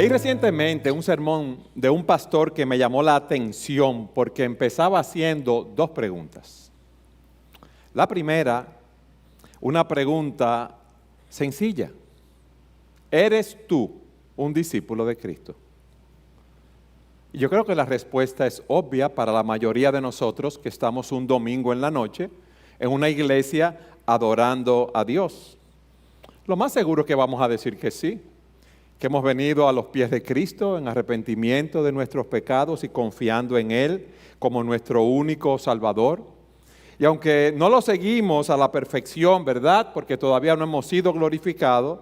Leí recientemente un sermón de un pastor que me llamó la atención porque empezaba haciendo dos preguntas. La primera, una pregunta sencilla. ¿Eres tú un discípulo de Cristo? Y yo creo que la respuesta es obvia para la mayoría de nosotros que estamos un domingo en la noche en una iglesia adorando a Dios. Lo más seguro es que vamos a decir que sí, que hemos venido a los pies de Cristo en arrepentimiento de nuestros pecados y confiando en Él como nuestro único Salvador. Y aunque no lo seguimos a la perfección, ¿verdad? Porque todavía no hemos sido glorificados,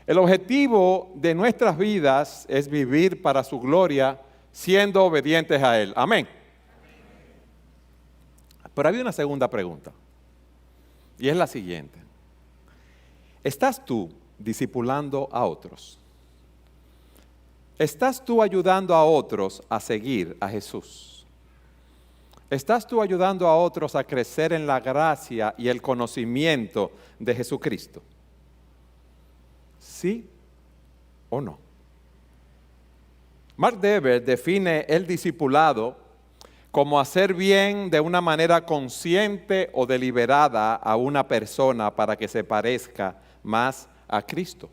el objetivo de nuestras vidas es vivir para su gloria siendo obedientes a Él. Amén. Pero había una segunda pregunta y es la siguiente. ¿Estás tú discipulando a otros? ¿Estás tú ayudando a otros a seguir a Jesús? ¿Estás tú ayudando a otros a crecer en la gracia y el conocimiento de Jesucristo? ¿Sí o no? Mark Dever define el discipulado como hacer bien de una manera consciente o deliberada a una persona para que se parezca más a Cristo.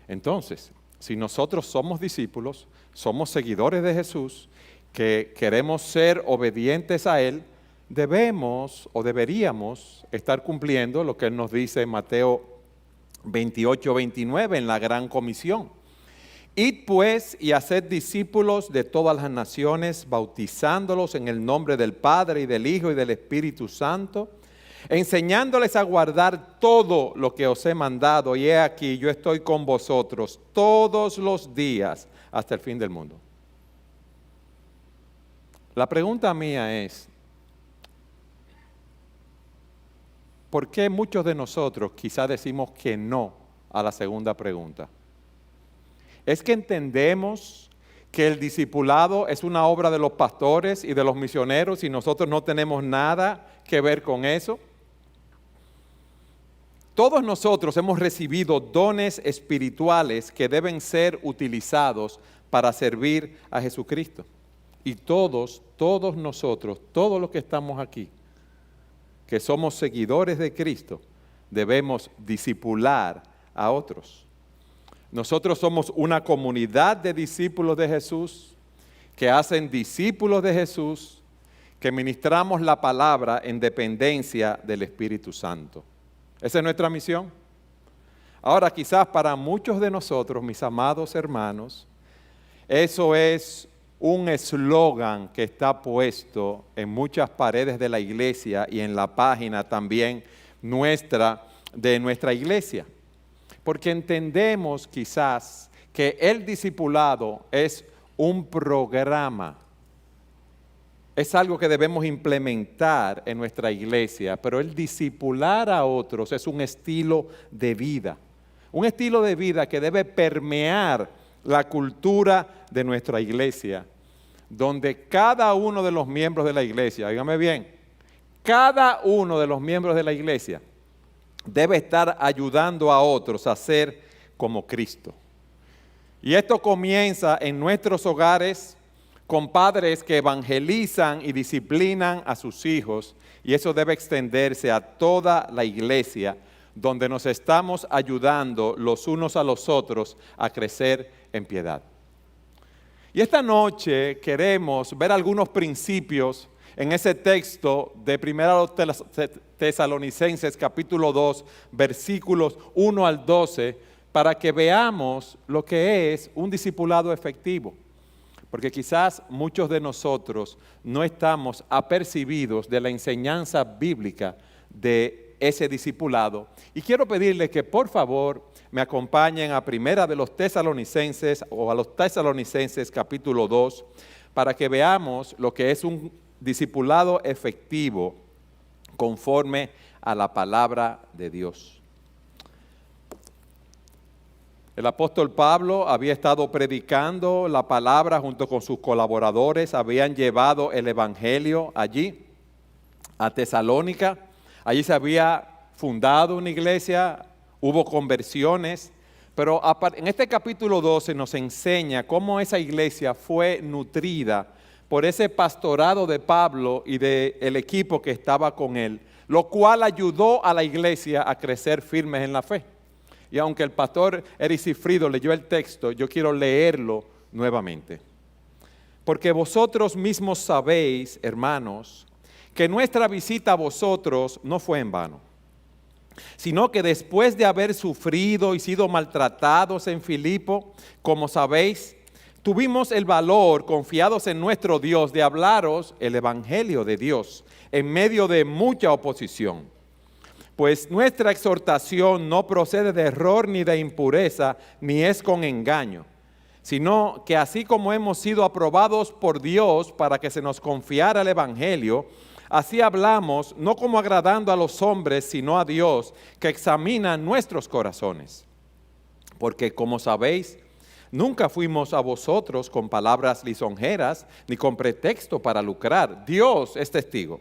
Entonces, si nosotros somos discípulos, somos seguidores de Jesús, que queremos ser obedientes a Él, debemos o deberíamos estar cumpliendo lo que Él nos dice en Mateo 28-29 en la Gran Comisión. Id pues y haced discípulos de todas las naciones, bautizándolos en el nombre del Padre y del Hijo y del Espíritu Santo, enseñándoles a guardar todo lo que os he mandado, y he aquí, yo estoy con vosotros todos los días hasta el fin del mundo. La pregunta mía es, ¿por qué muchos de nosotros quizás decimos que no a la segunda pregunta? ¿Es que entendemos que el discipulado es una obra de los pastores y de los misioneros y nosotros no tenemos nada que ver con eso? Todos nosotros hemos recibido dones espirituales que deben ser utilizados para servir a Jesucristo. Y todos nosotros, todos los que estamos aquí, que somos seguidores de Cristo, debemos discipular a otros. Nosotros somos una comunidad de discípulos de Jesús, que hacen discípulos de Jesús, que ministramos la palabra en dependencia del Espíritu Santo. Esa es nuestra misión. Ahora, quizás para muchos de nosotros, mis amados hermanos, eso es un eslogan que está puesto en muchas paredes de la iglesia y en la página también de nuestra iglesia. Porque entendemos quizás que el discipulado es un programa. Es algo que debemos implementar en nuestra iglesia, pero el discipular a otros es un estilo de vida. Un estilo de vida que debe permear la cultura de nuestra iglesia, donde cada uno de los miembros de la iglesia, dígame bien, cada uno de los miembros de la iglesia debe estar ayudando a otros a ser como Cristo. Y esto comienza en nuestros hogares, con padres que evangelizan y disciplinan a sus hijos, y eso debe extenderse a toda la iglesia, donde nos estamos ayudando los unos a los otros a crecer en piedad. Y esta noche queremos ver algunos principios en ese texto de 1 Tesalonicenses capítulo 2, versículos 1 al 12, para que veamos lo que es un discipulado efectivo. Porque quizás muchos de nosotros no estamos apercibidos de la enseñanza bíblica de ese discipulado. Y quiero pedirle que por favor me acompañen a Primera de los Tesalonicenses o a los Tesalonicenses capítulo 2 para que veamos lo que es un discipulado efectivo conforme a la palabra de Dios. El apóstol Pablo había estado predicando la palabra junto con sus colaboradores, habían llevado el evangelio allí, a Tesalónica. Allí se había fundado una iglesia, hubo conversiones, Pero en este capítulo 12 nos enseña cómo esa iglesia fue nutrida por ese pastorado de Pablo y del equipo que estaba con él, lo cual ayudó a la iglesia a crecer firmes en la fe. Y aunque el pastor Eric Cifrido leyó el texto, yo quiero leerlo nuevamente. Porque vosotros mismos sabéis, hermanos, que nuestra visita a vosotros no fue en vano, sino que después de haber sufrido y sido maltratados en Filipo, como sabéis, tuvimos el valor, confiados en nuestro Dios, de hablaros el evangelio de Dios en medio de mucha oposición. Pues nuestra exhortación no procede de error ni de impureza, ni es con engaño, sino que así como hemos sido aprobados por Dios para que se nos confiara el evangelio, así hablamos, no como agradando a los hombres, sino a Dios, que examina nuestros corazones. Porque como sabéis, nunca fuimos a vosotros con palabras lisonjeras, ni con pretexto para lucrar. Dios es testigo.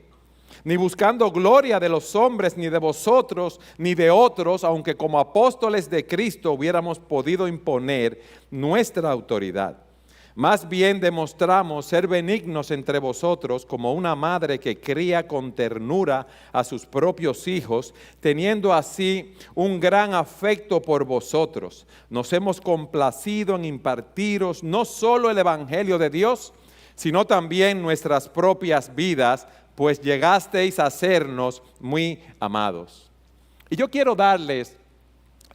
Ni buscando gloria de los hombres, ni de vosotros, ni de otros, aunque como apóstoles de Cristo hubiéramos podido imponer nuestra autoridad. Más bien demostramos ser benignos entre vosotros como una madre que cría con ternura a sus propios hijos, teniendo así un gran afecto por vosotros. Nos hemos complacido en impartiros no solo el evangelio de Dios, sino también nuestras propias vidas, pues llegasteis a sernos muy amados. Y yo quiero darles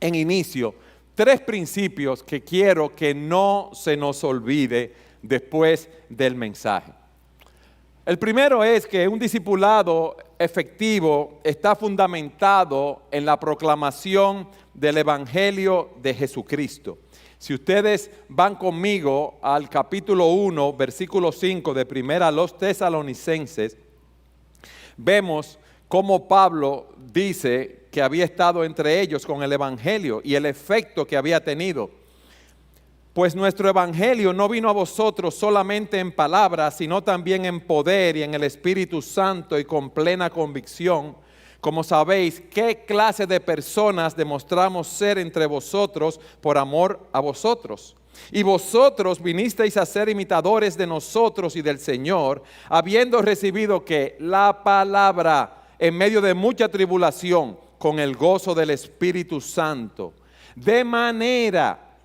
en inicio 3 principios que quiero que no se nos olvide después del mensaje. El primero es que un discipulado efectivo está fundamentado en la proclamación del Evangelio de Jesucristo. Si ustedes van conmigo al capítulo 1, versículo 5 de Primera a los Tesalonicenses, vemos cómo Pablo dice que había estado entre ellos con el evangelio y el efecto que había tenido. Pues nuestro evangelio no vino a vosotros solamente en palabras, sino también en poder y en el Espíritu Santo y con plena convicción. Como sabéis, qué clase de personas demostramos ser entre vosotros por amor a vosotros. Y vosotros vinisteis a ser imitadores de nosotros y del Señor, habiendo recibido que la palabra en medio de mucha tribulación, con el gozo del Espíritu Santo, de manera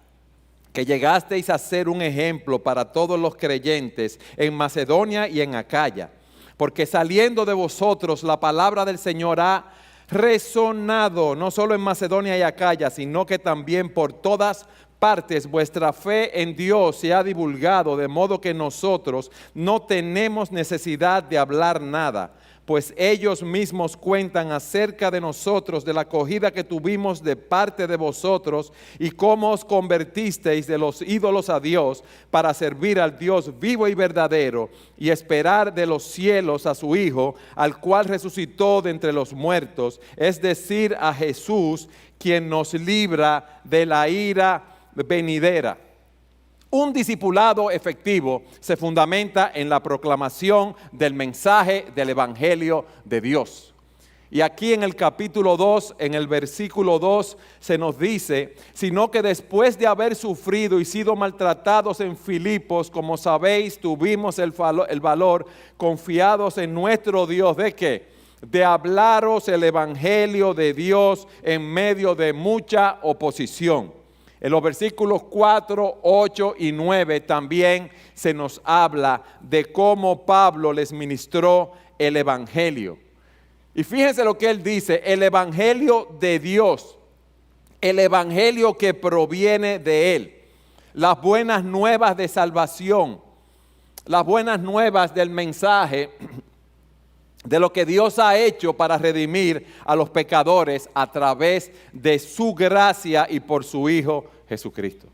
que llegasteis a ser un ejemplo para todos los creyentes en Macedonia y en Acaya, porque saliendo de vosotros la palabra del Señor ha resonado, no solo en Macedonia y Acaya, sino que también por todas partes vuestra fe en Dios se ha divulgado, de modo que nosotros no tenemos necesidad de hablar nada, pues ellos mismos cuentan acerca de nosotros, de la acogida que tuvimos de parte de vosotros y cómo os convertisteis de los ídolos a Dios para servir al Dios vivo y verdadero y esperar de los cielos a su Hijo, al cual resucitó de entre los muertos, es decir, a Jesús, quien nos libra de la ira venidera. Un discipulado efectivo se fundamenta en la proclamación del mensaje del Evangelio de Dios. Y aquí en el capítulo 2, en el versículo 2, se nos dice, sino que después de haber sufrido y sido maltratados en Filipos, como sabéis, tuvimos el valor, confiados en nuestro Dios, ¿de qué? De hablaros el Evangelio de Dios en medio de mucha oposición. En los versículos 4, 8 y 9 también se nos habla de cómo Pablo les ministró el Evangelio. Y fíjense lo que él dice, el Evangelio de Dios, el Evangelio que proviene de Él, las buenas nuevas de salvación, las buenas nuevas del mensaje de lo que Dios ha hecho para redimir a los pecadores a través de su gracia y por su Hijo Jesucristo.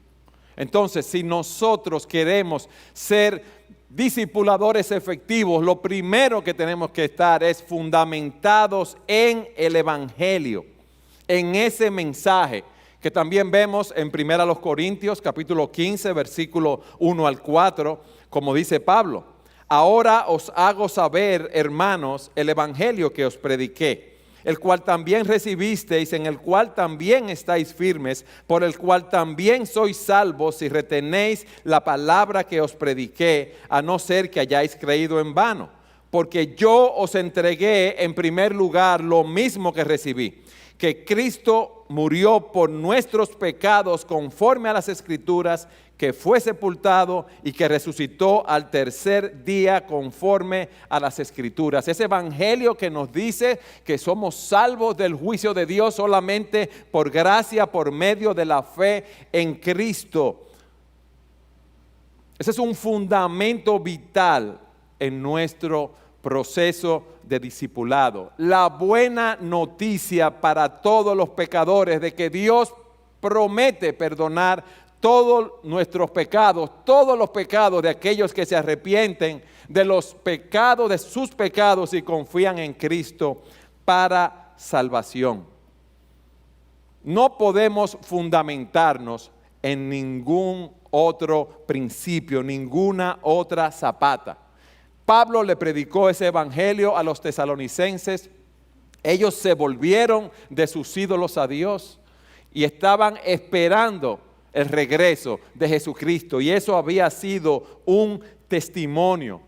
Entonces, si nosotros queremos ser discipuladores efectivos, lo primero que tenemos que estar es fundamentados en el Evangelio, en ese mensaje que también vemos en 1 Corintios capítulo 15, versículo 1 al 4, como dice Pablo. Ahora os hago saber, hermanos, el evangelio que os prediqué, el cual también recibisteis, en el cual también estáis firmes, por el cual también sois salvos si retenéis la palabra que os prediqué, a no ser que hayáis creído en vano. Porque yo os entregué en primer lugar lo mismo que recibí, que Cristo murió por nuestros pecados conforme a las Escrituras, que fue sepultado y que resucitó al tercer día conforme a las Escrituras. Ese evangelio que nos dice que somos salvos del juicio de Dios solamente por gracia, por medio de la fe en Cristo. Ese es un fundamento vital en nuestro proceso de discipulado. La buena noticia para todos los pecadores de que Dios promete perdonar todos nuestros pecados, todos los pecados de aquellos que se arrepienten de los pecados, de sus pecados y confían en Cristo para salvación. No podemos fundamentarnos en ningún otro principio, ninguna otra zapata. Pablo le predicó ese evangelio a los tesalonicenses. Ellos se volvieron de sus ídolos a Dios y estaban esperando el regreso de Jesucristo. Y eso había sido un testimonio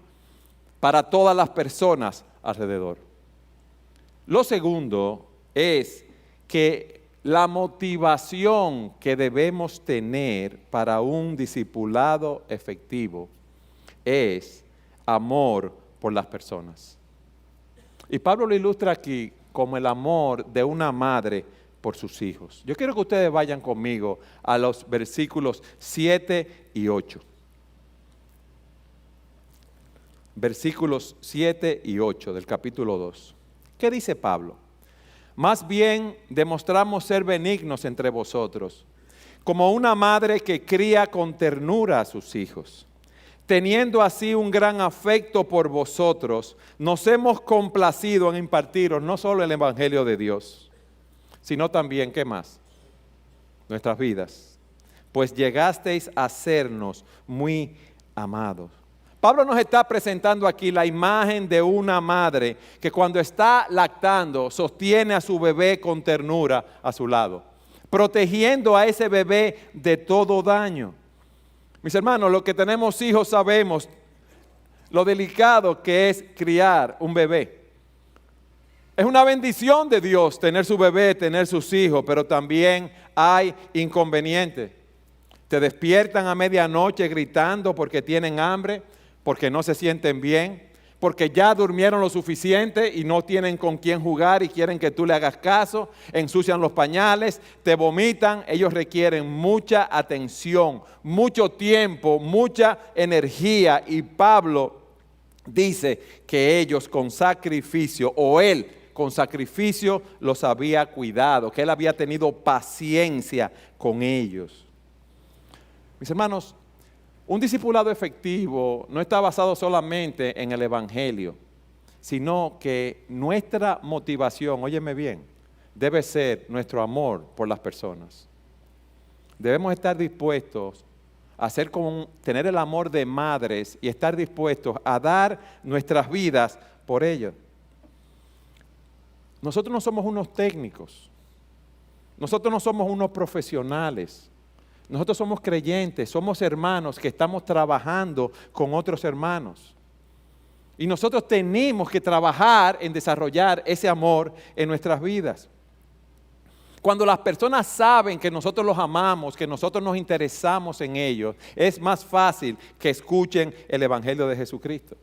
para todas las personas alrededor. Lo segundo es que la motivación que debemos tener para un discipulado efectivo es amor por las personas. Y Pablo lo ilustra aquí como el amor de una madre por sus hijos. Yo quiero que ustedes vayan conmigo a los versículos 7 y 8. Versículos 7 y 8 del capítulo 2. ¿Qué dice Pablo? Más bien demostramos ser benignos entre vosotros, como una madre que cría con ternura a sus hijos. Teniendo así un gran afecto por vosotros, nos hemos complacido en impartiros no solo el evangelio de Dios, sino también, ¿qué más? Nuestras vidas. Pues llegasteis a sernos muy amados. Pablo nos está presentando aquí la imagen de una madre que cuando está lactando sostiene a su bebé con ternura a su lado, protegiendo a ese bebé de todo daño. Mis hermanos, los que tenemos hijos sabemos lo delicado que es criar un bebé. Es una bendición de Dios tener su bebé, tener sus hijos, pero también hay inconvenientes. Te despiertan a medianoche gritando porque tienen hambre, porque no se sienten bien, porque ya durmieron lo suficiente y no tienen con quién jugar y quieren que tú le hagas caso, ensucian los pañales, te vomitan. Ellos requieren mucha atención, mucho tiempo, mucha energía, y Pablo dice que ellos con sacrificio, o él con sacrificio los había cuidado, que él había tenido paciencia con ellos. Mis hermanos, un discipulado efectivo no está basado solamente en el evangelio, sino que nuestra motivación, óyeme bien, debe ser nuestro amor por las personas. Debemos estar dispuestos a tener el amor de madres y estar dispuestos a dar nuestras vidas por ellos. Nosotros no somos unos técnicos, nosotros no somos unos profesionales. Nosotros somos creyentes, somos hermanos que estamos trabajando con otros hermanos. Y nosotros tenemos que trabajar en desarrollar ese amor en nuestras vidas. Cuando las personas saben que nosotros los amamos, que nosotros nos interesamos en ellos, es más fácil que escuchen el evangelio de Jesucristo.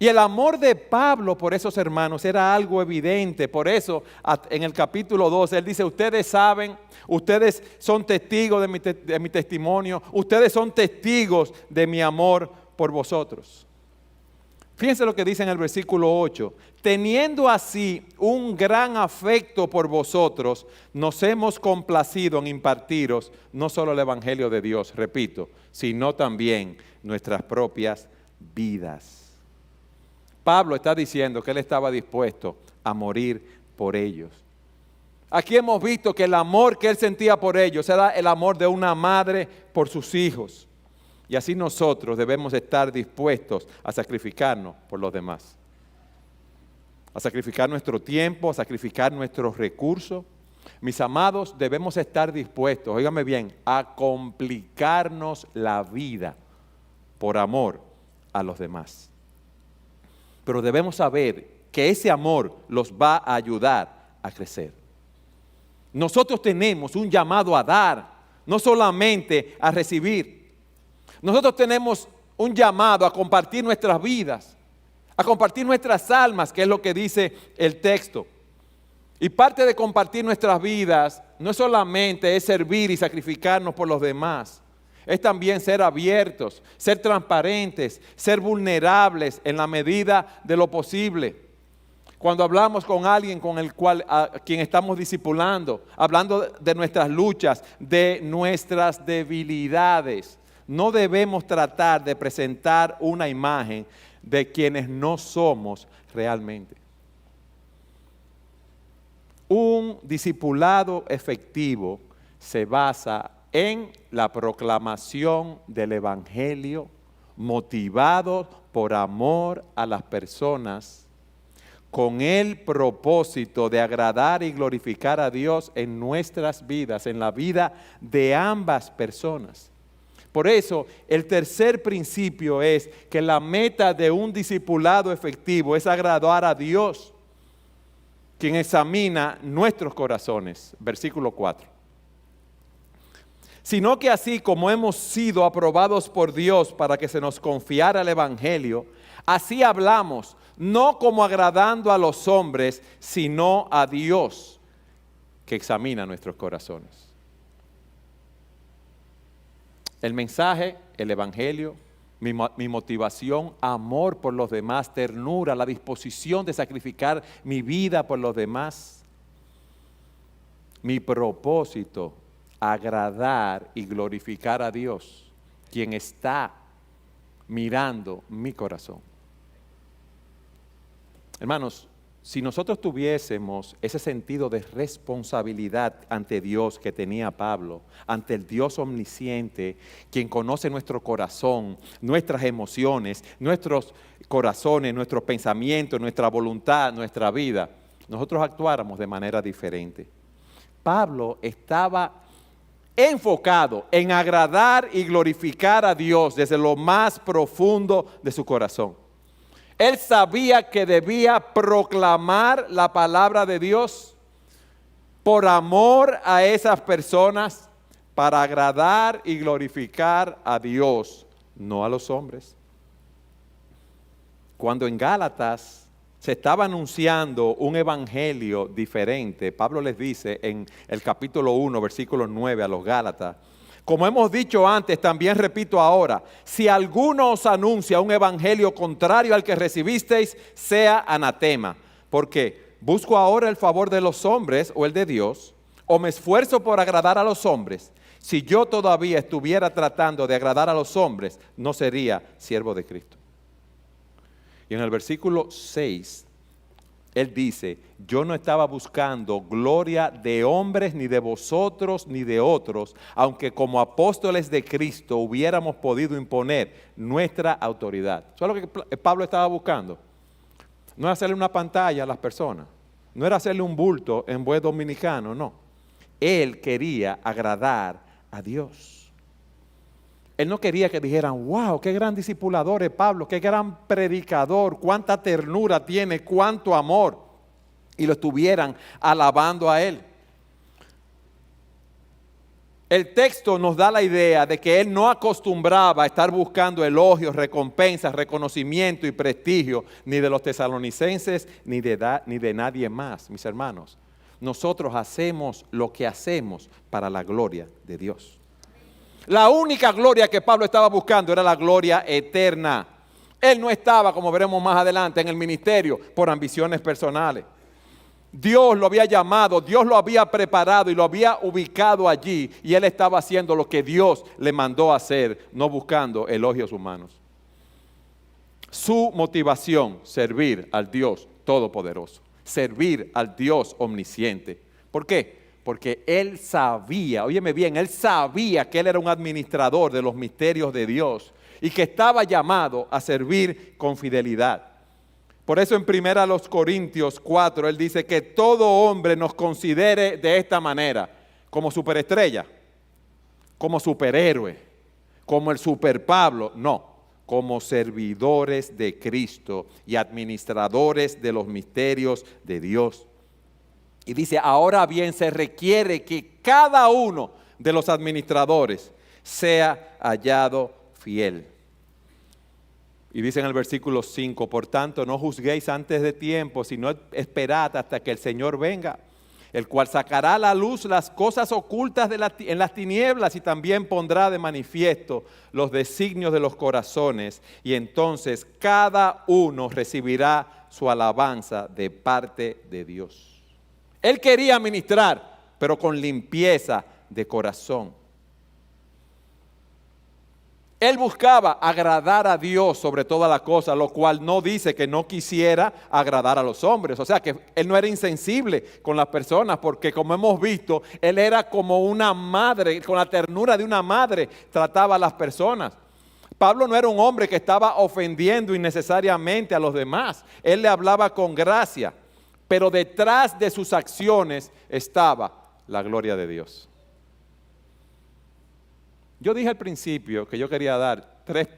Y el amor de Pablo por esos hermanos era algo evidente. Por eso en el capítulo 2 él dice: ustedes saben, ustedes son testigos de mi testimonio, ustedes son testigos de mi amor por vosotros. Fíjense lo que dice en el versículo 8. Teniendo así un gran afecto por vosotros, nos hemos complacido en impartiros no solo el evangelio de Dios, repito, sino también nuestras propias vidas. Pablo está diciendo que él estaba dispuesto a morir por ellos. Aquí hemos visto que el amor que él sentía por ellos era el amor de una madre por sus hijos. Y así nosotros debemos estar dispuestos a sacrificarnos por los demás. a sacrificar nuestro tiempo, a sacrificar nuestros recursos. Mis amados, debemos estar dispuestos, óigame bien, a complicarnos la vida por amor a los demás. Pero debemos saber que ese amor los va a ayudar a crecer. Nosotros tenemos un llamado a dar, no solamente a recibir. Nosotros tenemos un llamado a compartir nuestras vidas, a compartir nuestras almas, que es lo que dice el texto. Y parte de compartir nuestras vidas no es solamente servir y sacrificarnos por los demás, es también ser abiertos, ser transparentes, ser vulnerables en la medida de lo posible. Cuando hablamos con alguien con el cual a quien estamos discipulando, hablando de nuestras luchas, de nuestras debilidades, no debemos tratar de presentar una imagen de quienes no somos realmente. Un discipulado efectivo se basa en la proclamación del Evangelio, motivado por amor a las personas, con el propósito de agradar y glorificar a Dios en nuestras vidas, en la vida de ambas personas. Por eso, el tercer principio es que la meta de un discipulado efectivo es agradar a Dios, quien examina nuestros corazones. Versículo 4. Sino que así como hemos sido aprobados por Dios para que se nos confiara el Evangelio, así hablamos, no como agradando a los hombres, sino a Dios, que examina nuestros corazones. El mensaje, el Evangelio, mi motivación, amor por los demás, ternura, la disposición de sacrificar mi vida por los demás. Mi propósito, agradar y glorificar a Dios, quien está mirando mi corazón. Hermanos, si nosotros tuviésemos ese sentido de responsabilidad ante Dios que tenía Pablo, ante el Dios omnisciente, quien conoce nuestro corazón, nuestras emociones, nuestros corazones, nuestros pensamientos, nuestra voluntad, nuestra vida, nosotros actuáramos de manera diferente. Pablo estaba enfocado en agradar y glorificar a Dios desde lo más profundo de su corazón. Él sabía que debía proclamar la palabra de Dios por amor a esas personas, para agradar y glorificar a Dios, no a los hombres. Cuando en Gálatas se estaba anunciando un evangelio diferente, Pablo les dice en el capítulo 1, versículo 9 a los Gálatas: como hemos dicho antes, también repito ahora, si alguno os anuncia un evangelio contrario al que recibisteis, sea anatema. ¿Por qué? ¿Busco ahora el favor de los hombres o el de Dios? ¿O me esfuerzo por agradar a los hombres? Si yo todavía estuviera tratando de agradar a los hombres, no sería siervo de Cristo. Y en el versículo 6, él dice: yo no estaba buscando gloria de hombres, ni de vosotros, ni de otros, aunque como apóstoles de Cristo hubiéramos podido imponer nuestra autoridad. ¿Eso es lo que Pablo estaba buscando? No era hacerle una pantalla a las personas, no era hacerle un bulto en buen dominicano, no. Él quería agradar a Dios. Él no quería que dijeran: wow, qué gran discipulador es Pablo, qué gran predicador, cuánta ternura tiene, cuánto amor, y lo estuvieran alabando a él. El texto nos da la idea de que él no acostumbraba a estar buscando elogios, recompensas, reconocimiento y prestigio, ni de los tesalonicenses, ni de nadie más, mis hermanos. Nosotros hacemos lo que hacemos para la gloria de Dios. La única gloria que Pablo estaba buscando era la gloria eterna. Él no estaba, como veremos más adelante, en el ministerio por ambiciones personales. Dios lo había llamado, Dios lo había preparado y lo había ubicado allí, y él estaba haciendo lo que Dios le mandó a hacer, no buscando elogios humanos. Su motivación: servir al Dios Todopoderoso, servir al Dios Omnisciente. ¿Por qué? Porque él sabía, óyeme bien, él sabía que él era un administrador de los misterios de Dios y que estaba llamado a servir con fidelidad. Por eso en 1 Corintios 4, él dice que todo hombre nos considere de esta manera, como superestrella, como superhéroe, como el super Pablo, no, como servidores de Cristo y administradores de los misterios de Dios. Y dice, ahora bien, se requiere que cada uno de los administradores sea hallado fiel. Y dice en el versículo 5, por tanto, no juzguéis antes de tiempo, sino esperad hasta que el Señor venga, el cual sacará a la luz las cosas ocultas en las tinieblas y también pondrá de manifiesto los designios de los corazones, y entonces cada uno recibirá su alabanza de parte de Dios. Él quería ministrar, pero con limpieza de corazón. Él buscaba agradar a Dios sobre todas las cosas, lo cual no dice que no quisiera agradar a los hombres. O sea que él no era insensible con las personas, porque como hemos visto, él era como una madre, con la ternura de una madre trataba a las personas. Pablo no era un hombre que estaba ofendiendo innecesariamente a los demás. Él le hablaba con gracia, pero detrás de sus acciones estaba la gloria de Dios. Yo dije al principio que yo quería dar tres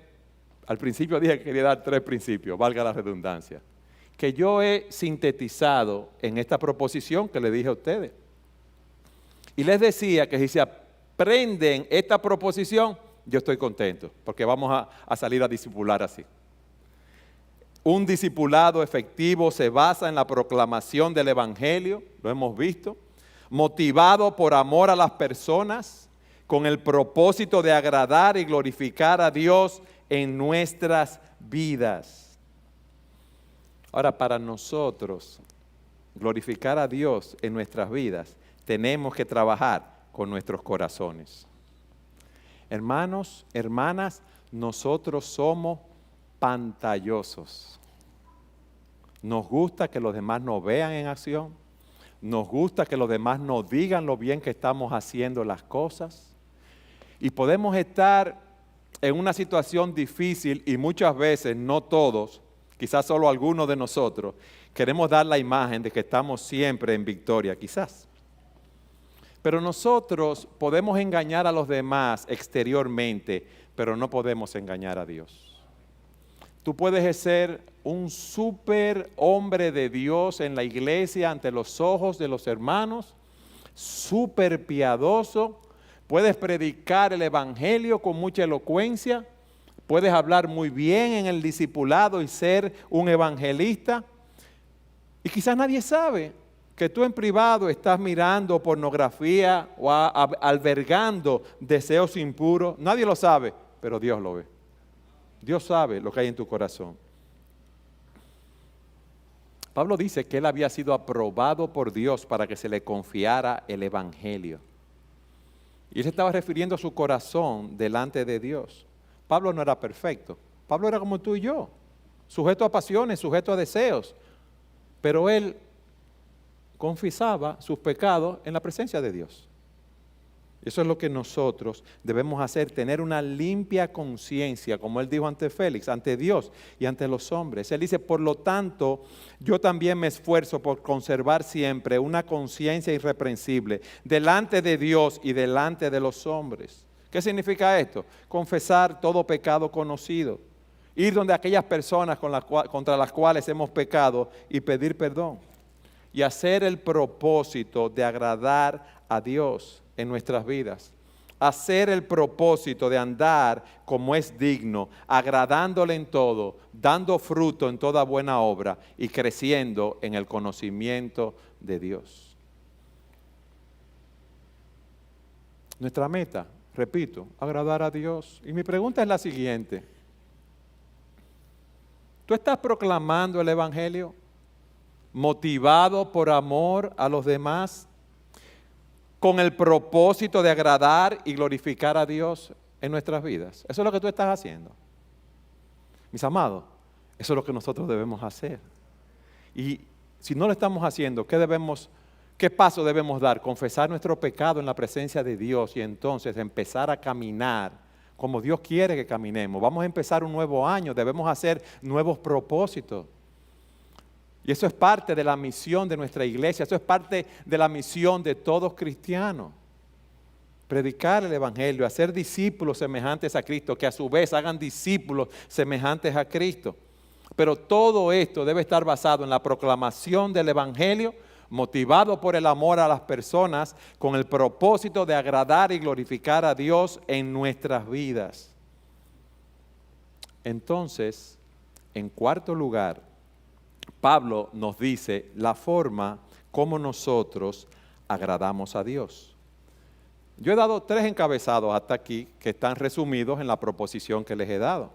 principios, valga la redundancia, que yo he sintetizado en esta proposición que le dije a ustedes. Y les decía que si se aprenden esta proposición, yo estoy contento, porque vamos a salir a discipular así. Un discipulado efectivo se basa en la proclamación del Evangelio, lo hemos visto, motivado por amor a las personas, con el propósito de agradar y glorificar a Dios en nuestras vidas. Ahora, para nosotros glorificar a Dios en nuestras vidas, tenemos que trabajar con nuestros corazones. Hermanos, hermanas, nosotros somos pantallosos. Nos gusta que los demás nos vean en acción. Nos gusta que los demás nos digan lo bien que estamos haciendo las cosas. Y podemos estar en una situación difícil y muchas veces, no todos, quizás solo algunos de nosotros, queremos dar la imagen de que estamos siempre en victoria, quizás. Pero nosotros podemos engañar a los demás exteriormente, pero no podemos engañar a Dios. Tú puedes ser un súper hombre de Dios en la iglesia ante los ojos de los hermanos, súper piadoso. Puedes predicar el evangelio con mucha elocuencia, puedes hablar muy bien en el discipulado y ser un evangelista. Y quizás nadie sabe que tú en privado estás mirando pornografía o albergando deseos impuros. Nadie lo sabe, pero Dios lo ve. Dios sabe lo que hay en tu corazón. Pablo dice que él había sido aprobado por Dios para que se le confiara el evangelio. Y él se estaba refiriendo a su corazón delante de Dios. Pablo no era perfecto. Pablo era como tú y yo, sujeto a pasiones, sujeto a deseos. Pero él confesaba sus pecados en la presencia de Dios. Eso es lo que nosotros debemos hacer, tener una limpia conciencia, como él dijo ante Félix, ante Dios y ante los hombres. Él dice, por lo tanto, yo también me esfuerzo por conservar siempre una conciencia irreprensible delante de Dios y delante de los hombres. ¿Qué significa esto? Confesar todo pecado conocido, ir donde aquellas personas contra las cuales hemos pecado y pedir perdón, y hacer el propósito de agradar a Dios en nuestras vidas, hacer el propósito de andar como es digno, agradándole en todo, dando fruto en toda buena obra y creciendo en el conocimiento de Dios. Nuestra meta, repito, agradar a Dios. Y mi pregunta es la siguiente: ¿tú estás proclamando el evangelio motivado por amor a los demás, con el propósito de agradar y glorificar a Dios en nuestras vidas? Eso es lo que tú estás haciendo. Mis amados, eso es lo que nosotros debemos hacer. Y si no lo estamos haciendo, ¿qué paso debemos dar? Confesar nuestro pecado en la presencia de Dios y entonces empezar a caminar como Dios quiere que caminemos. Vamos a empezar un nuevo año, debemos hacer nuevos propósitos. Y eso es parte de la misión de nuestra iglesia, eso es parte de la misión de todos cristianos. Predicar el Evangelio, hacer discípulos semejantes a Cristo, que a su vez hagan discípulos semejantes a Cristo. Pero todo esto debe estar basado en la proclamación del Evangelio, motivado por el amor a las personas, con el propósito de agradar y glorificar a Dios en nuestras vidas. Entonces, en cuarto lugar, Pablo nos dice la forma como nosotros agradamos a Dios. Yo he dado 3 encabezados hasta aquí que están resumidos en la proposición que les he dado.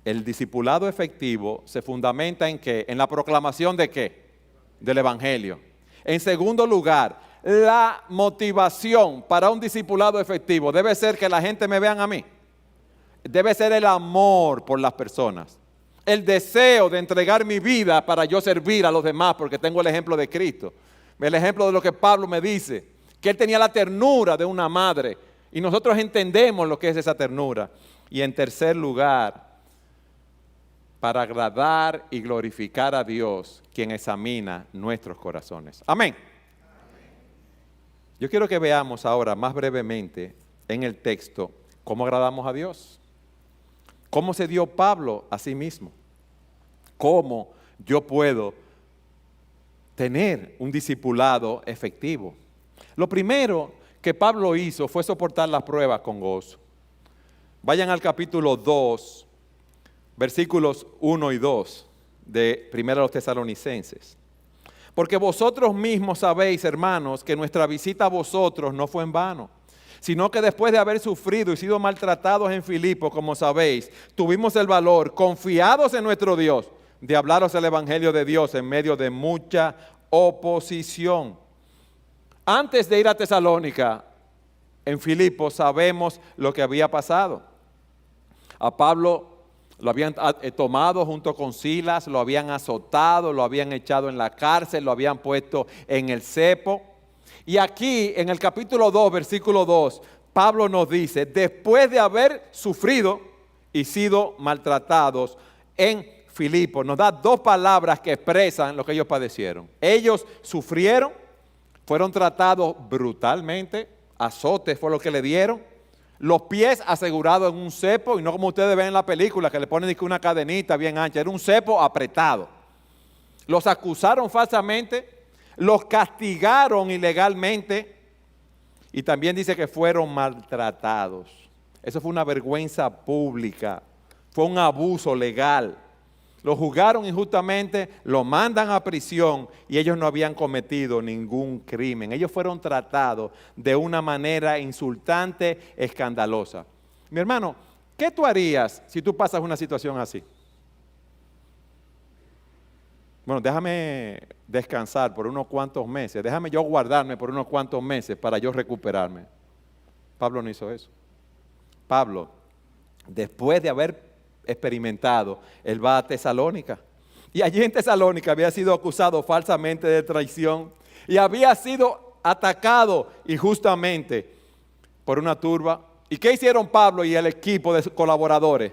El discipulado efectivo se fundamenta en ¿qué? En la proclamación de ¿qué? Del Evangelio. En segundo lugar, la motivación para un discipulado efectivo debe ser que la gente me vean a mí. Debe ser el amor por las personas. El deseo de entregar mi vida para yo servir a los demás, porque tengo el ejemplo de Cristo. El ejemplo de lo que Pablo me dice, que él tenía la ternura de una madre, y nosotros entendemos lo que es esa ternura. Y en tercer lugar, para agradar y glorificar a Dios, quien examina nuestros corazones. Amén. Yo quiero que veamos ahora más brevemente en el texto cómo agradamos a Dios. ¿Cómo se dio Pablo a sí mismo? ¿Cómo yo puedo tener un discipulado efectivo? Lo primero que Pablo hizo fue soportar las pruebas con gozo. Vayan al capítulo 2, versículos 1 y 2 de 1 Tesalonicenses. Porque vosotros mismos sabéis, hermanos, que nuestra visita a vosotros no fue en vano, sino que después de haber sufrido y sido maltratados en Filipo, como sabéis, tuvimos el valor, confiados en nuestro Dios, de hablaros el Evangelio de Dios en medio de mucha oposición. Antes de ir a Tesalónica, en Filipo, sabemos lo que había pasado. A Pablo lo habían tomado junto con Silas, lo habían azotado, lo habían echado en la cárcel, lo habían puesto en el cepo. Y aquí, en el capítulo 2, versículo 2, Pablo nos dice, después de haber sufrido y sido maltratados en Filipo, nos da 2 palabras que expresan lo que ellos padecieron. Ellos sufrieron, fueron tratados brutalmente, azotes fue lo que le dieron, los pies asegurados en un cepo, y no como ustedes ven en la película que le ponen una cadenita bien ancha, era un cepo apretado. Los acusaron falsamente, los castigaron ilegalmente y también dice que fueron maltratados. Eso fue una vergüenza pública, fue un abuso legal. Lo juzgaron injustamente, lo mandan a prisión y ellos no habían cometido ningún crimen. Ellos fueron tratados de una manera insultante, escandalosa. Mi hermano, ¿qué tú harías si tú pasas una situación así? Bueno, déjame descansar por unos cuantos meses, déjame yo guardarme por unos cuantos meses para yo recuperarme. Pablo no hizo eso. Pablo, después de haber experimentado, él va a Tesalónica. Y allí en Tesalónica había sido acusado falsamente de traición y había sido atacado injustamente por una turba. ¿Y qué hicieron Pablo y el equipo de sus colaboradores?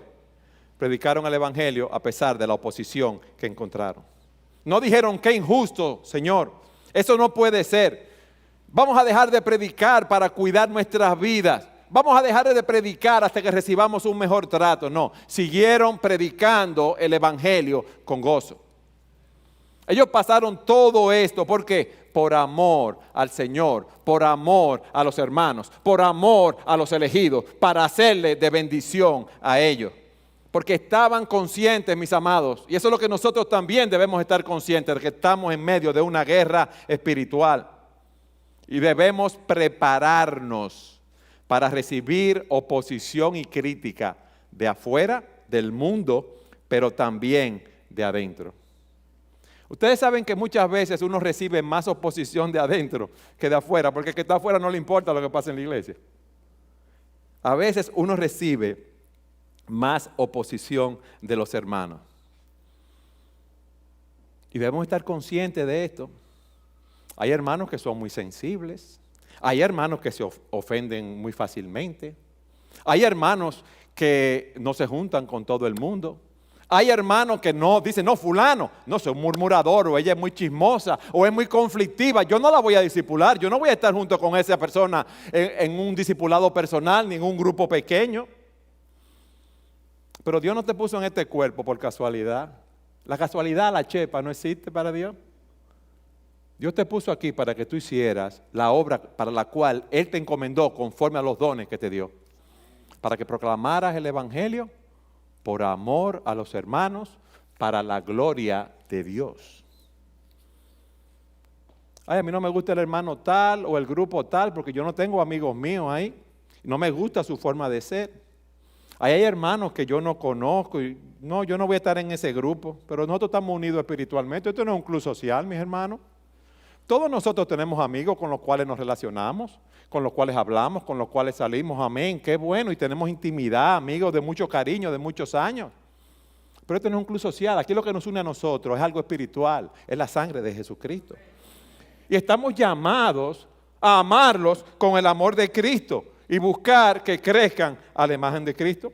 Predicaron el Evangelio a pesar de la oposición que encontraron. No dijeron, qué injusto, Señor, eso no puede ser. Vamos a dejar de predicar para cuidar nuestras vidas. Vamos a dejar de predicar hasta que recibamos un mejor trato. No, siguieron predicando el Evangelio con gozo. Ellos pasaron todo esto, ¿por qué? Por amor al Señor, por amor a los hermanos, por amor a los elegidos, para hacerle de bendición a ellos. Porque estaban conscientes, mis amados, y eso es lo que nosotros también debemos estar conscientes, de que estamos en medio de una guerra espiritual. Y debemos prepararnos para recibir oposición y crítica de afuera, del mundo, pero también de adentro. Ustedes saben que muchas veces uno recibe más oposición de adentro que de afuera, porque el que está afuera no le importa lo que pasa en la iglesia. A veces uno recibe más oposición de los hermanos. Y debemos estar conscientes de esto. Hay hermanos que son muy sensibles. Hay hermanos que se ofenden muy fácilmente. Hay hermanos que no se juntan con todo el mundo. Hay hermanos que no, dicen, no, fulano, no, soy un murmurador, o ella es muy chismosa, o es muy conflictiva. Yo no la voy a discipular, yo no voy a estar junto con esa persona en un discipulado personal, ni en un grupo pequeño. Pero Dios no te puso en este cuerpo por casualidad. La casualidad, la chepa, no existe para Dios. Dios te puso aquí para que tú hicieras la obra para la cual Él te encomendó conforme a los dones que te dio. Para que proclamaras el Evangelio por amor a los hermanos, para la gloria de Dios. Ay, a mí no me gusta el hermano tal o el grupo tal, porque yo no tengo amigos míos ahí. No me gusta su forma de ser. Ahí hay hermanos que yo no conozco y no, yo no voy a estar en ese grupo, pero nosotros estamos unidos espiritualmente. Esto no es un club social, mis hermanos. Todos nosotros tenemos amigos con los cuales nos relacionamos, con los cuales hablamos, con los cuales salimos, amén, qué bueno, y tenemos intimidad, amigos de mucho cariño, de muchos años. Pero esto no es un club social, aquí lo que nos une a nosotros es algo espiritual, es la sangre de Jesucristo. Y estamos llamados a amarlos con el amor de Cristo y buscar que crezcan a la imagen de Cristo.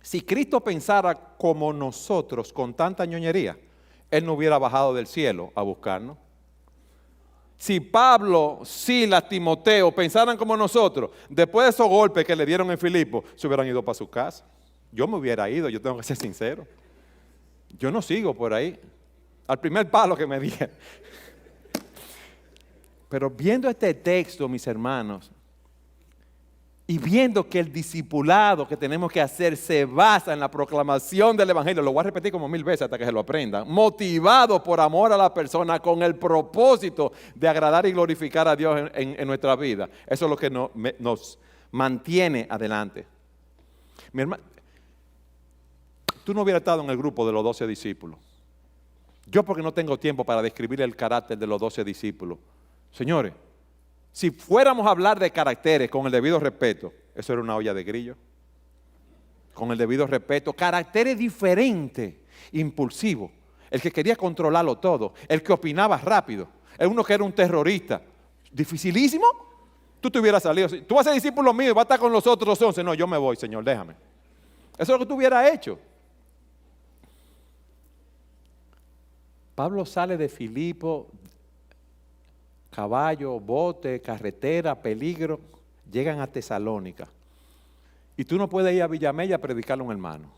Si Cristo pensara como nosotros con tanta ñoñería, Él no hubiera bajado del cielo a buscarnos. Si Pablo, Silas, Timoteo pensaran como nosotros, después de esos golpes que le dieron en Filipo, se hubieran ido para su casa. Yo me hubiera ido, yo tengo que ser sincero. Yo no sigo por ahí. Al primer palo que me dieron. Pero viendo este texto, mis hermanos, y viendo que el discipulado que tenemos que hacer se basa en la proclamación del Evangelio, lo voy a repetir como 1000 veces hasta que se lo aprendan, motivado por amor a la persona con el propósito de agradar y glorificar a Dios en nuestra vida. Eso es lo que nos mantiene adelante. Mi hermano, tú no hubieras estado en el grupo de los 12 discípulos. Yo porque no tengo tiempo para describir el carácter de los 12 discípulos. Señores, si fuéramos a hablar de caracteres con el debido respeto, eso era una olla de grillo. Con el debido respeto, caracteres diferentes, impulsivos. El que quería controlarlo todo, el que opinaba rápido, el uno que era un terrorista. Dificilísimo. Tú te hubieras salido. Tú vas a ser discípulo mío y vas a estar con los otros 11. No, yo me voy, Señor, déjame. Eso es lo que tú hubieras hecho. Pablo sale de Filipo, caballo, bote, carretera, peligro, llegan a Tesalónica. Y tú no puedes ir a Villamella a predicarle a un hermano,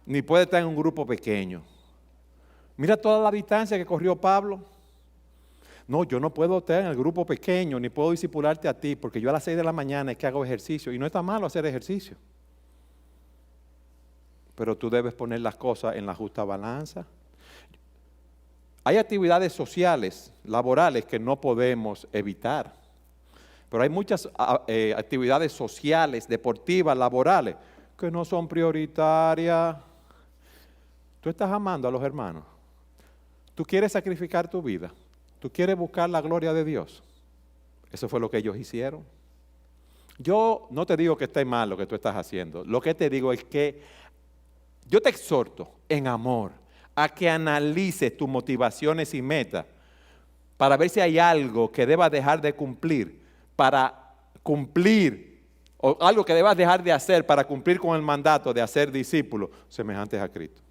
ni puedes estar en un grupo pequeño. Mira toda la distancia que corrió Pablo. No, yo no puedo estar en el grupo pequeño, ni puedo discipularte a ti, porque yo a las 6 de la mañana es que hago ejercicio, y no está malo hacer ejercicio. Pero tú debes poner las cosas en la justa balanza. Hay actividades sociales, laborales que no podemos evitar, pero hay muchas actividades sociales, deportivas, laborales, que no son prioritarias. Tú estás amando a los hermanos. Tú quieres sacrificar tu vida. Tú quieres buscar la gloria de Dios. Eso fue lo que ellos hicieron. Yo no te digo que esté mal lo que tú estás haciendo. Lo que te digo es que yo te exhorto en amor a que analices tus motivaciones y metas para ver si hay algo que debas dejar de cumplir para cumplir, o algo que debas dejar de hacer para cumplir con el mandato de hacer discípulos semejantes a Cristo.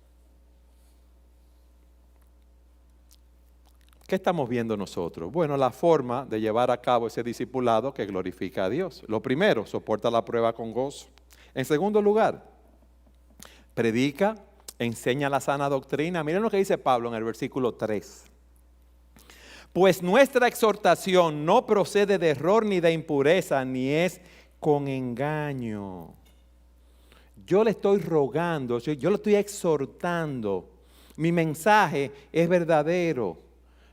¿Qué estamos viendo nosotros? Bueno, la forma de llevar a cabo ese discipulado que glorifica a Dios. Lo primero, soporta la prueba con gozo. En segundo lugar, predica, enseña la sana doctrina. Miren lo que dice Pablo en el versículo 3. Pues nuestra exhortación no procede de error ni de impureza, ni es con engaño. Yo le estoy rogando, yo le estoy exhortando. Mi mensaje es verdadero.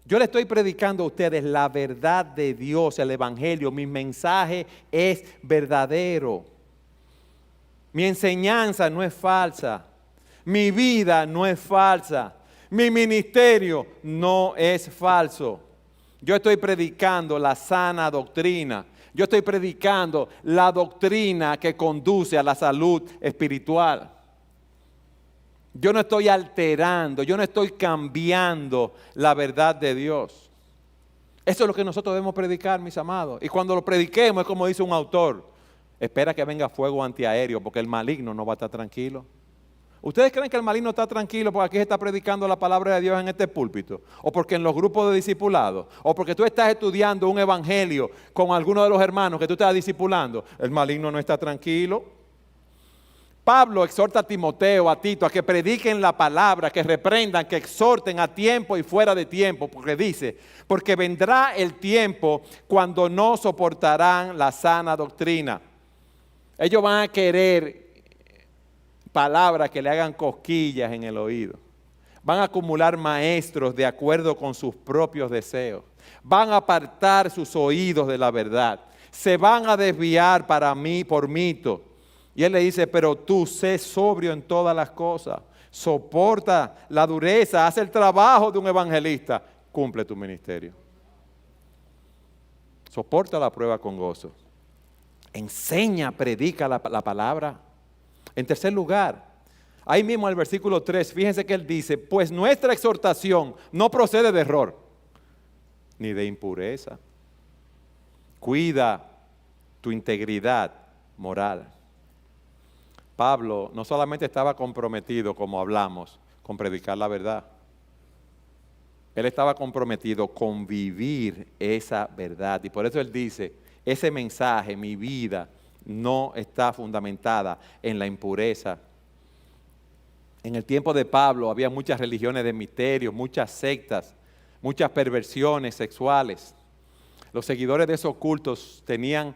Yo le estoy predicando a ustedes la verdad de Dios, el Evangelio. Mi mensaje es verdadero. Mi enseñanza no es falsa. Mi vida no es falsa. Mi ministerio no es falso. Yo estoy predicando la sana doctrina. Yo estoy predicando la doctrina que conduce a la salud espiritual. Yo no estoy alterando, yo no estoy cambiando la verdad de Dios. Eso es lo que nosotros debemos predicar, mis amados. Y cuando lo prediquemos es como dice un autor, espera que venga fuego antiaéreo porque el maligno no va a estar tranquilo. ¿Ustedes creen que el maligno está tranquilo porque aquí se está predicando la palabra de Dios en este púlpito? ¿O porque en los grupos de discipulado? ¿O porque tú estás estudiando un evangelio con alguno de los hermanos que tú estás discipulando? El maligno no está tranquilo. Pablo exhorta a Timoteo, a Tito, a que prediquen la palabra, que reprendan, que exhorten a tiempo y fuera de tiempo, porque dice, porque vendrá el tiempo cuando no soportarán la sana doctrina. Ellos van a querer palabras que le hagan cosquillas en el oído. Van a acumular maestros de acuerdo con sus propios deseos. Van a apartar sus oídos de la verdad. Se van a desviar por mito. Y él le dice, pero tú sé sobrio en todas las cosas. Soporta la dureza, haz el trabajo de un evangelista. Cumple tu ministerio. Soporta la prueba con gozo. Enseña, predica la palabra. En tercer lugar, ahí mismo en el versículo 3, fíjense que él dice, pues nuestra exhortación no procede de error, ni de impureza. Cuida tu integridad moral. Pablo no solamente estaba comprometido, como hablamos, con predicar la verdad. Él estaba comprometido con vivir esa verdad. Y por eso él dice, ese mensaje, mi vida, no está fundamentada en la impureza. En el tiempo de Pablo había muchas religiones de misterio, muchas sectas, muchas perversiones sexuales. Los seguidores de esos cultos tenían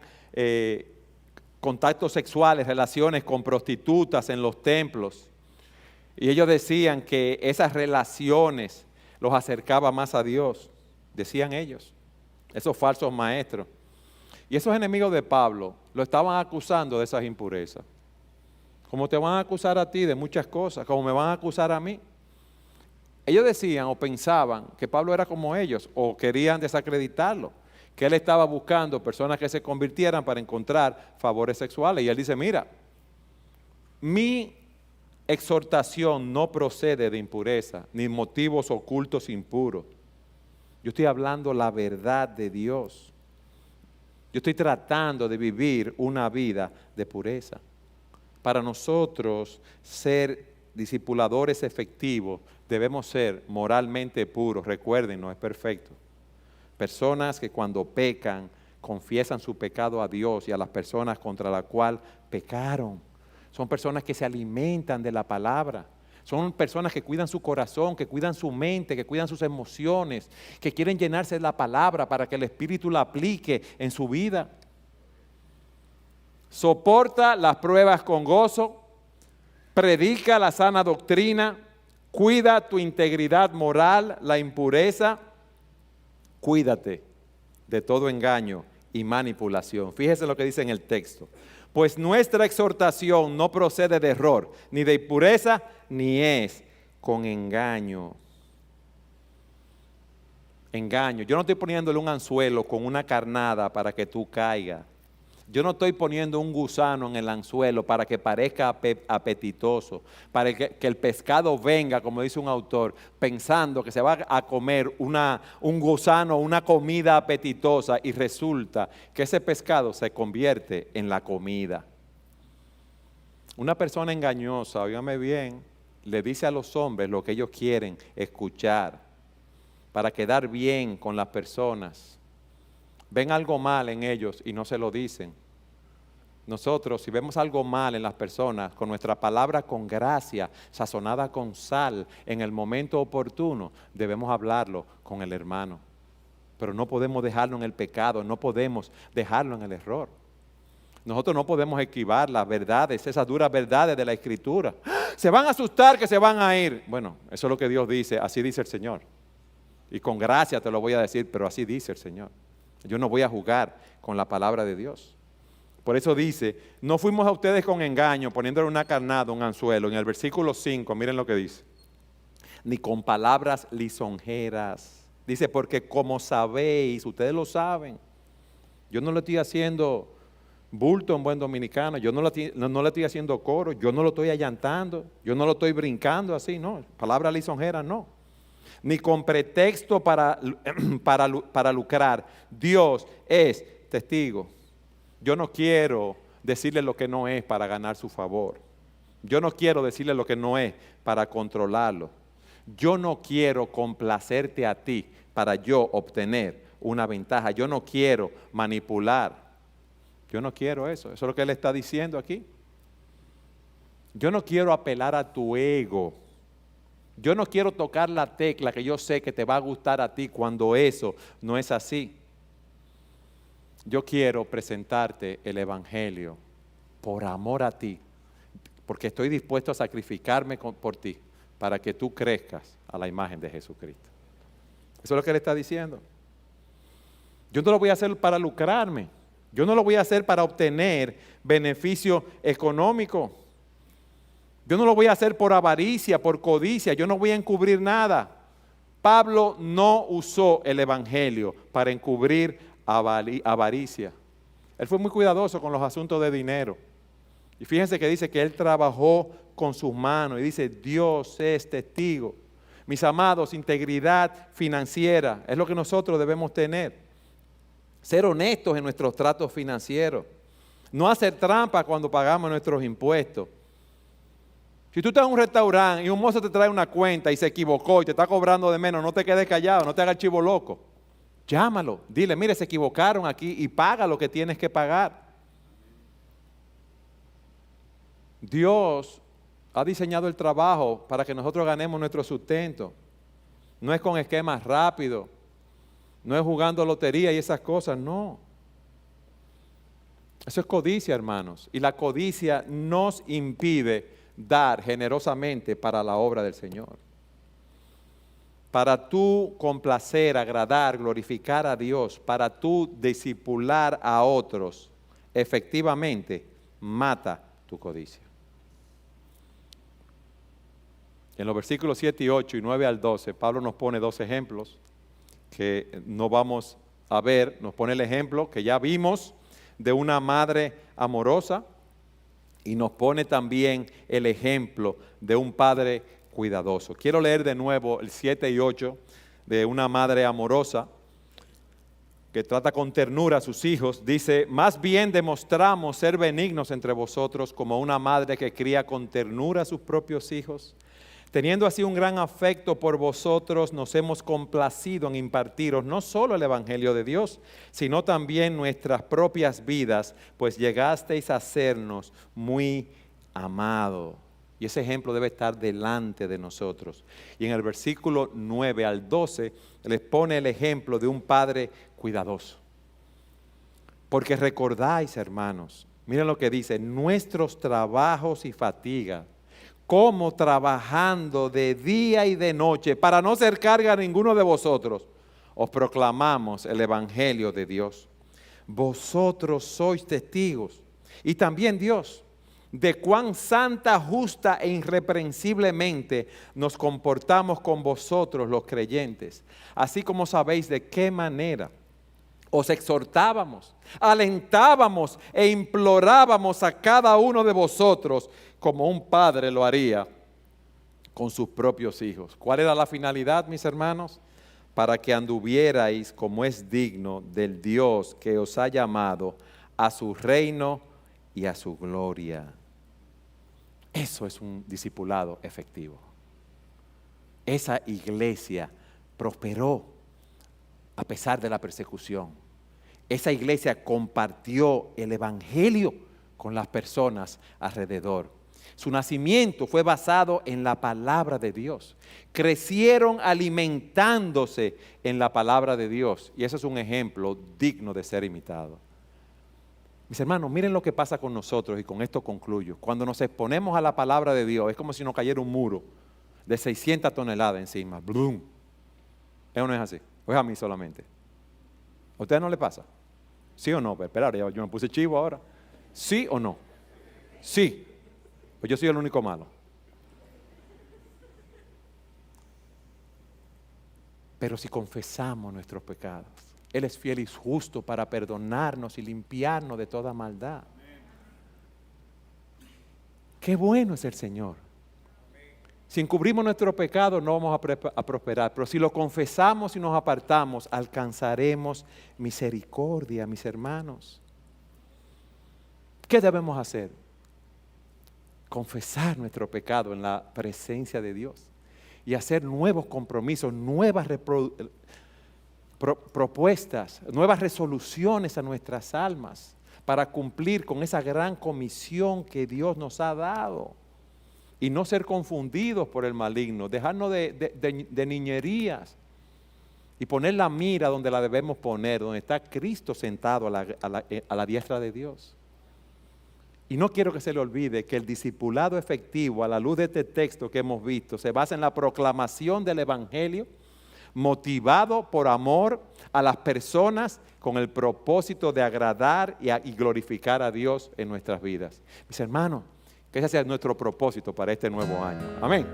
contactos sexuales, relaciones con prostitutas en los templos. Y ellos decían que esas relaciones los acercaban más a Dios, decían ellos, esos falsos maestros. Y esos enemigos de Pablo lo estaban acusando de esas impurezas. Como te van a acusar a ti de muchas cosas, como me van a acusar a mí. Ellos decían o pensaban que Pablo era como ellos, o querían desacreditarlo, que él estaba buscando personas que se convirtieran para encontrar favores sexuales. Y él dice, mira, mi exhortación no procede de impureza, ni motivos ocultos impuros. Yo estoy hablando la verdad de Dios. Yo estoy tratando de vivir una vida de pureza. Para nosotros ser discipuladores efectivos, debemos ser moralmente puros. Recuerden, no es perfecto. Personas que cuando pecan, confiesan su pecado a Dios y a las personas contra las cuales pecaron. Son personas que se alimentan de la palabra. Son personas que cuidan su corazón, que cuidan su mente, que cuidan sus emociones, que quieren llenarse de la palabra para que el Espíritu la aplique en su vida. Soporta las pruebas con gozo, predica la sana doctrina, cuida tu integridad moral, la impureza, cuídate de todo engaño y manipulación. Fíjese lo que dice en el texto. Pues nuestra exhortación no procede de error, ni de impureza, ni es con engaño. Engaño. Yo no estoy poniéndole un anzuelo con una carnada para que tú caigas. Yo no estoy poniendo un gusano en el anzuelo para que parezca apetitoso, para que el pescado venga, como dice un autor, pensando que se va a comer un gusano, una comida apetitosa, y resulta que ese pescado se convierte en la comida. Una persona engañosa, óigame bien, le dice a los hombres lo que ellos quieren escuchar para quedar bien con las personas. Ven algo mal en ellos y no se lo dicen. Nosotros, si vemos algo mal en las personas, con nuestra palabra con gracia, sazonada con sal, en el momento oportuno, debemos hablarlo con el hermano. Pero no podemos dejarlo en el pecado, no podemos dejarlo en el error. Nosotros no podemos esquivar las verdades, esas duras verdades de la Escritura. Se van a asustar que se van a ir. Bueno, eso es lo que Dios dice, así dice el Señor. Y con gracia te lo voy a decir, pero así dice el Señor. Yo no voy a jugar con la palabra de Dios. Por eso dice, no fuimos a ustedes con engaño, poniéndole una carnada, un anzuelo. En el versículo 5, miren lo que dice. Ni con palabras lisonjeras. Dice, porque como sabéis, ustedes lo saben. Yo no lo estoy haciendo bulto en buen dominicano, yo no le estoy haciendo coro, yo no lo estoy allantando, yo no lo estoy brincando así, no. Palabras lisonjeras, no. Ni con pretexto para lucrar. Dios es testigo. Yo no quiero decirle lo que no es para ganar su favor. Yo no quiero decirle lo que no es para controlarlo. Yo no quiero complacerte a ti para yo obtener una ventaja. Yo no quiero manipular. Yo no quiero eso. Eso es lo que él está diciendo aquí. Yo no quiero apelar a tu ego. Yo no quiero tocar la tecla que yo sé que te va a gustar a ti cuando eso no es así. Yo quiero presentarte el Evangelio por amor a ti, porque estoy dispuesto a sacrificarme por ti para que tú crezcas a la imagen de Jesucristo. Eso es lo que él está diciendo. Yo no lo voy a hacer para lucrarme. Yo no lo voy a hacer para obtener beneficio económico. Yo no lo voy a hacer por avaricia, por codicia. Yo no voy a encubrir nada. Pablo no usó el Evangelio para encubrir avaricia. Él fue muy cuidadoso con los asuntos de dinero. Y fíjense que dice que él trabajó con sus manos. Y dice, Dios es testigo. Mis amados, integridad financiera es lo que nosotros debemos tener. Ser honestos en nuestros tratos financieros. No hacer trampa cuando pagamos nuestros impuestos. Si tú estás en un restaurante y un mozo te trae una cuenta y se equivocó y te está cobrando de menos, no te quedes callado, no te hagas chivo loco. Llámalo, dile, mire, se equivocaron aquí y paga lo que tienes que pagar. Dios ha diseñado el trabajo para que nosotros ganemos nuestro sustento. No es con esquemas rápidos, no es jugando lotería y esas cosas, no. Eso es codicia, hermanos. Y la codicia nos impide dar generosamente para la obra del Señor. Para tú complacer, agradar, glorificar a Dios, para tú discipular a otros, efectivamente, mata tu codicia. En los versículos 7 y 8 y 9 al 12, Pablo nos pone dos ejemplos que no vamos a ver. Nos pone el ejemplo que ya vimos de una madre amorosa y nos pone también el ejemplo de un padre cuidadoso. Quiero leer de nuevo el 7 y 8 de una madre amorosa que trata con ternura a sus hijos. Dice, más bien demostramos ser benignos entre vosotros como una madre que cría con ternura a sus propios hijos. Teniendo así un gran afecto por vosotros, nos hemos complacido en impartiros no solo el Evangelio de Dios, sino también nuestras propias vidas, pues llegasteis a sernos muy amados. Y ese ejemplo debe estar delante de nosotros. Y en el versículo 9 al 12 les pone el ejemplo de un padre cuidadoso. Porque recordáis, hermanos, miren lo que dice, nuestros trabajos y fatigas, como trabajando de día y de noche, para no ser carga a ninguno de vosotros, os proclamamos el Evangelio de Dios. Vosotros sois testigos, y también Dios, de cuán santa, justa e irreprensiblemente nos comportamos con vosotros los creyentes, así como sabéis de qué manera os exhortábamos, alentábamos e implorábamos a cada uno de vosotros como un padre lo haría con sus propios hijos. ¿Cuál era la finalidad, mis hermanos? Para que anduvierais como es digno del Dios que os ha llamado a su reino y a su gloria. Eso es un discipulado efectivo. Esa iglesia prosperó a pesar de la persecución. Esa iglesia compartió el Evangelio con las personas alrededor. Su nacimiento fue basado en la palabra de Dios. Crecieron alimentándose en la palabra de Dios. Y eso es un ejemplo digno de ser imitado. Mis hermanos, miren lo que pasa con nosotros y con esto concluyo. Cuando nos exponemos a la palabra de Dios, es como si nos cayera un muro de 600 toneladas encima. ¡Blum! ¿Eso no es así? ¿O es a mí solamente? ¿A ustedes no le pasa? ¿Sí o no? Pero espera, yo me puse chivo ahora. ¿Sí o no? Sí. Pues yo soy el único malo. Pero si confesamos nuestros pecados, Él es fiel y justo para perdonarnos y limpiarnos de toda maldad. Qué bueno es el Señor. Si encubrimos nuestro pecado no vamos a prosperar, pero si lo confesamos y nos apartamos, alcanzaremos misericordia, mis hermanos. ¿Qué debemos hacer? confesar nuestro pecado en la presencia de Dios y hacer nuevos compromisos, nuevas propuestas, nuevas resoluciones a nuestras almas para cumplir con esa gran comisión que Dios nos ha dado y no ser confundidos por el maligno, dejarnos de niñerías y poner la mira donde la debemos poner, donde está Cristo sentado a la diestra de Dios. Y no quiero que se le olvide que el discipulado efectivo, a la luz de este texto que hemos visto, se basa en la proclamación del Evangelio, motivado por amor a las personas con el propósito de agradar y glorificar a Dios en nuestras vidas. Mis hermanos, que ese sea nuestro propósito para este nuevo año. Amén.